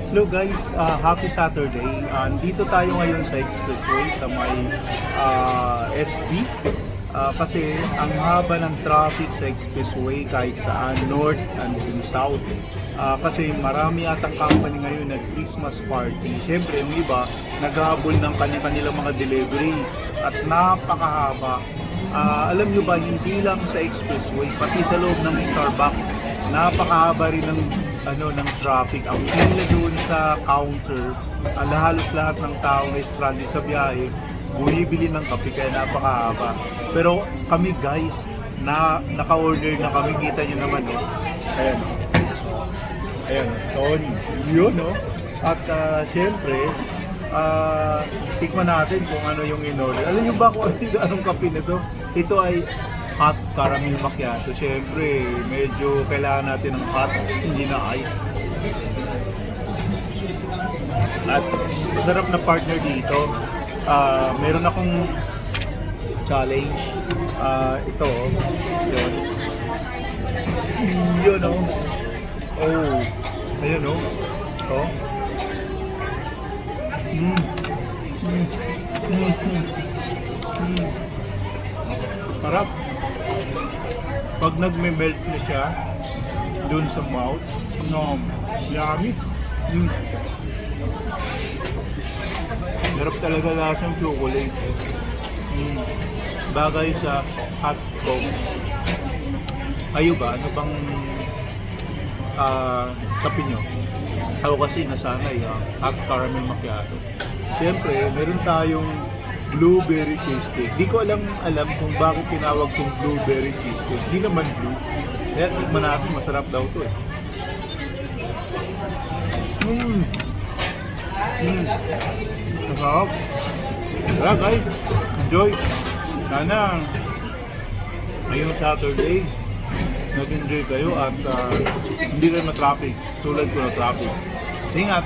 Hello guys, happy Saturday. Dito tayo ngayon sa Expressway sa may SB. Kasi ang haba ng traffic sa Expressway kahit saan, north and in south. Kasi marami atang company ngayon nag Christmas party. Siyempre yung iba naghahabol ng kanilang mga delivery at napakahaba. Alam nyo ba, hindi lang sa Expressway, pati sa loob ng Starbucks, napakahaba rin ng traffic. Ang pila doon sa counter, halos lahat ng tao na stranded sa biyahe, bumibili ng kape kaya napakahaba. Pero kami guys, naka-order na kami, kita nyo naman Ayan Ayan, Tony. Yun At syempre, tikman natin kung ano yung in-order. Alam nyo ba kung anong kape na to? Ito ay hot caramel macchiato. Siyempre, medyo kailangan natin ng hot, hindi na ice. At masarap na partner dito. Meron akong challenge. Ito, yun. Yun, Oh. Ayun, Oh. Parap. Pag nagme-melt na siya dun sa mouth, yummy. Sarap talaga lasang chocolate. Bagay sa hot coke. Kayo ba? Ano bang kape nyo? Ako kasi nasanay hot caramel macchiato. Siyempre, meron tayong blueberry cheesecake. Di ko alam kung bakit tinawag kong blueberry cheesecake. Di naman blue. Kaya tikman natin, masarap daw to Masarap. Tara guys, enjoy. Sana ngayong Saturday nag-enjoy kayo at hindi kayo na-traffic tulad ko na traffic. Ingat!